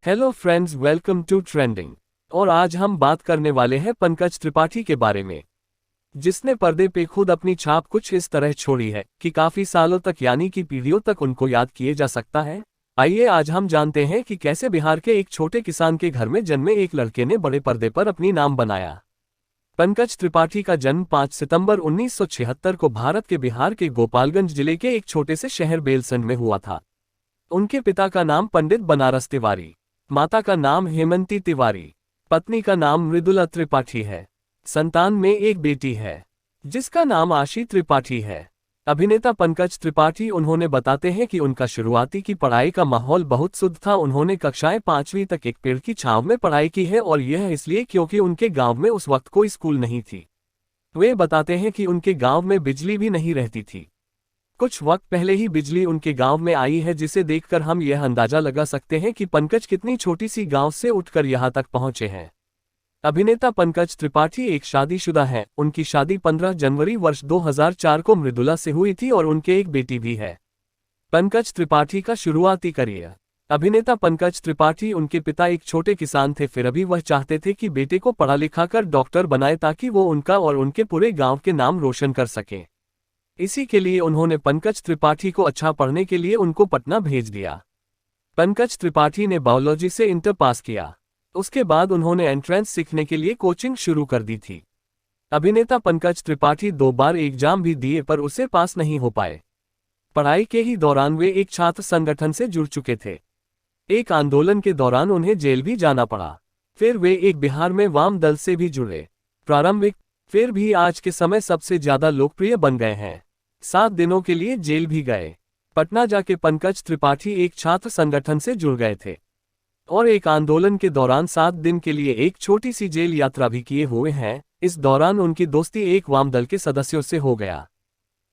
Hello friends, welcome to trending. और आज हम बात करने वाले हैं पंकज त्रिपाठी के बारे में, जिसने पर्दे पे खुद अपनी छाप कुछ इस तरह छोड़ी है कि काफी सालों तक यानी कि पीढ़ियों तक उनको याद किए जा सकता है। आइए आज हम जानते हैं कि कैसे बिहार के एक छोटे किसान के घर में जन्मे एक लड़के ने बड़े पर्दे पर अपनी नाम बनाया। पंकज त्रिपाठी का जन्म 5 सितंबर 1976 को भारत के बिहार के गोपालगंज जिले के एक छोटे से शहर बेलसंड में हुआ था। उनके पिता का नाम पंडित बनारस तिवारी, माता का नाम हेमंती तिवारी, पत्नी का नाम मृदुला त्रिपाठी है। संतान में एक बेटी है जिसका नाम आशी त्रिपाठी है। अभिनेता पंकज त्रिपाठी उन्होंने बताते हैं कि उनका शुरुआती की पढ़ाई का माहौल बहुत शुद्ध था। उन्होंने कक्षाएं 5वीं तक एक पेड़ की छांव में पढ़ाई की है और यह इसलिए क्योंकि उनके गांव में उस वक्त कोई स्कूल नहीं थी। वे बताते हैं कि उनके गांव में बिजली भी नहीं रहती थी। कुछ वक्त पहले ही बिजली उनके गांव में आई है, जिसे देखकर हम यह अंदाजा लगा सकते हैं कि पंकज कितनी छोटी सी गांव से उठकर यहां तक पहुंचे हैं। अभिनेता पंकज त्रिपाठी एक शादीशुदा हैं। उनकी शादी 15 जनवरी वर्ष 2004 को मृदुला से हुई थी और उनके एक बेटी भी है। पंकज त्रिपाठी का शुरुआती करियर। अभिनेता पंकज त्रिपाठी उनके पिता एक छोटे किसान थे, फिर अभी वह चाहते थे कि बेटे को पढ़ा लिखा कर डॉक्टर बनाए ताकि वो उनका और उनके पूरे गांव के नाम रोशन कर सके। इसी के लिए उन्होंने पंकज त्रिपाठी को अच्छा पढ़ने के लिए उनको पटना भेज दिया। पंकज त्रिपाठी ने बायोलॉजी से इंटर पास किया। उसके बाद उन्होंने एंट्रेंस सीखने के लिए कोचिंग शुरू कर दी थी। अभिनेता पंकज त्रिपाठी 2 बार एग्जाम भी दिए पर उसे पास नहीं हो पाए। पढ़ाई के ही दौरान वे एक छात्र संगठन से जुड़ चुके थे। एक आंदोलन के दौरान उन्हें जेल भी जाना पड़ा। फिर वे एक बिहार में वाम दल से भी जुड़े। प्रारंभिक फिर भी आज के समय सबसे ज्यादा लोकप्रिय बन गए हैं। 7 दिनों के लिए जेल भी गए। पटना जाके पंकज त्रिपाठी एक छात्र संगठन से जुड़ गए थे और एक आंदोलन के दौरान 7 दिन के लिए एक छोटी सी जेल यात्रा भी किए हुए हैं। इस दौरान उनकी दोस्ती एक वाम दल के सदस्यों से हो गया।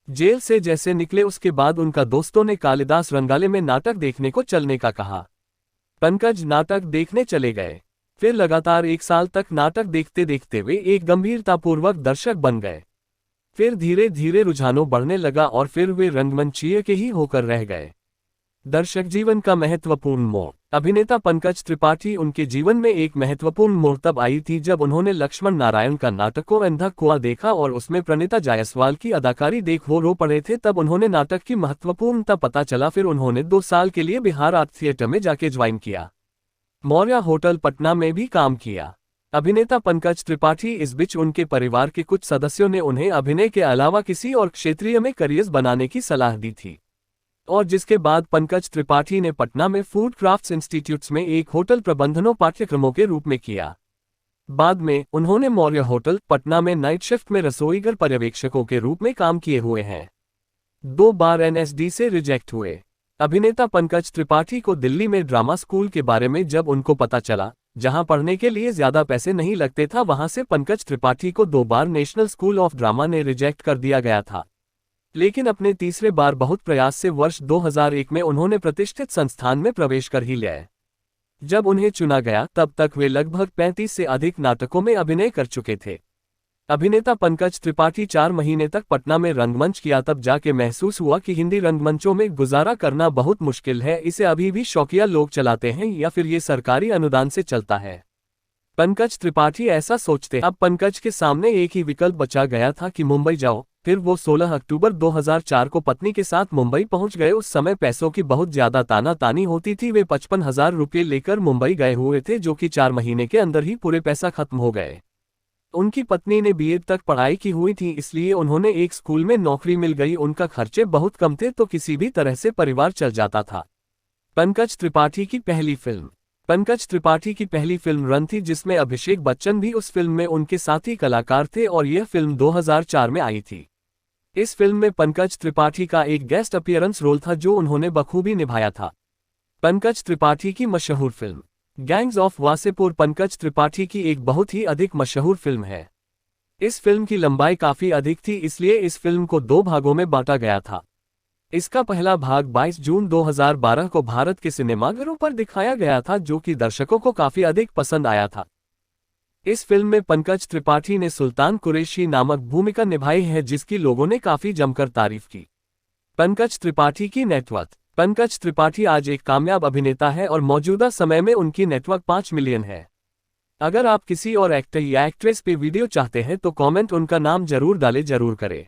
जेल से जैसे निकले उसके बाद उनका दोस्तों ने कालिदास रंगाले में नाटक देखने को चलने का कहा। पंकज नाटक देखने चले गए। फिर लगातार 1 साल तक नाटक देखते देखते वे एक गंभीरतापूर्वक दर्शक बन गए। फिर धीरे धीरे रुझानों बढ़ने लगा और फिर वे रंगमंचीय के ही होकर रह गए। दर्शक जीवन का महत्वपूर्ण मोड़। अभिनेता पंकज त्रिपाठी उनके जीवन में एक महत्वपूर्ण मोड़ तब आई थी जब उन्होंने लक्ष्मण नारायण का नाटको अंधा कुआं देखा और उसमें प्रणीता जायसवाल की अदाकारी देख वो रो पड़े थे। तब उन्होंने नाटक की महत्वपूर्णता पता चला। फिर उन्होंने 2 साल के लिए बिहार आर्ट थिएटर में जाके ज्वाइन किया। मौर्या होटल पटना में भी काम किया। अभिनेता पंकज त्रिपाठी इस बीच उनके परिवार के कुछ सदस्यों ने उन्हें अभिनय के अलावा किसी और क्षेत्रीय में करियर बनाने की सलाह दी थी और जिसके बाद पंकज त्रिपाठी ने पटना में फूड क्राफ्ट्स इंस्टीट्यूट्स में एक होटल प्रबंधनों पाठ्यक्रमों के रूप में किया। बाद में उन्होंने मौर्य होटल पटना में नाइट शिफ्ट में रसोईघर पर्यवेक्षकों के रूप में काम किए हुए हैं। 2 बार एनएसडी से रिजेक्ट हुए। अभिनेता पंकज त्रिपाठी को दिल्ली में ड्रामा स्कूल के बारे में जब उनको पता चला, जहां पढ़ने के लिए ज्यादा पैसे नहीं लगते था, वहां से पंकज त्रिपाठी को 2 बार नेशनल स्कूल ऑफ ड्रामा ने रिजेक्ट कर दिया गया था। लेकिन अपने तीसरे बार बहुत प्रयास से वर्ष 2001 में उन्होंने प्रतिष्ठित संस्थान में प्रवेश कर ही लिया। जब उन्हें चुना गया तब तक वे लगभग 35 से अधिक नाटकों में अभिनय कर चुके थे। अभिनेता पंकज त्रिपाठी 4 महीने तक पटना में रंगमंच किया, तब जाके महसूस हुआ कि हिंदी रंगमंचों में गुजारा करना बहुत मुश्किल है। इसे अभी भी शौकिया लोग चलाते हैं या फिर ये सरकारी अनुदान से चलता है। पंकज त्रिपाठी ऐसा सोचते। अब पंकज के सामने एक ही विकल्प बचा गया था कि मुंबई जाओ। फिर वो 16 अक्टूबर 2004 को पत्नी के साथ मुंबई पहुंच गए। उस समय पैसों की बहुत ज्यादा तानातानी होती थी। वे 55,000 रुपये लेकर मुंबई गए हुए थे, जो कि 4 महीने के अंदर ही पूरे पैसा खत्म हो गए। उनकी पत्नी ने बीए तक पढ़ाई की हुई थी, इसलिए उन्होंने एक स्कूल में नौकरी मिल गई। उनका खर्चे बहुत कम थे तो किसी भी तरह से परिवार चल जाता था। पंकज त्रिपाठी की पहली फिल्म। पंकज त्रिपाठी की पहली फिल्म रन थी, जिसमें अभिषेक बच्चन भी उस फिल्म में उनके साथी कलाकार थे और यह फिल्म 2004 में आई थी। इस फिल्म में पंकज त्रिपाठी का एक गेस्ट अपीयरेंस रोल था जो उन्होंने बखूबी निभाया था। पंकज त्रिपाठी की मशहूर film gangs of Wasseypur Pankaj Tripathi की एक बहुत ही अधिक मशहूर फिल्म है। इस फिल्म की लंबाई काफी अधिक थी, इसलिए इस फिल्म को 2 भागों में बांटा गया था। इसका पहला भाग 22 जून 2012 को भारत के सिनेमाघरों पर दिखाया गया था, जो कि दर्शकों को काफी अधिक पसंद आया था। इस फिल्म में पंकज त्रिपाठी ने सुल्तान कुरैशी नामक भूमिका निभाई है, जिसकी लोगों ने काफी जमकर तारीफ की। पंकज त्रिपाठी की नेटवर्थ। पंकज त्रिपाठी आज एक कामयाब अभिनेता है और मौजूदा समय में उनकी नेटवर्क 5 मिलियन है। अगर आप किसी और एक्टर या एक्ट्रेस पे वीडियो चाहते हैं तो कमेंट उनका नाम जरूर डालें, जरूर करें।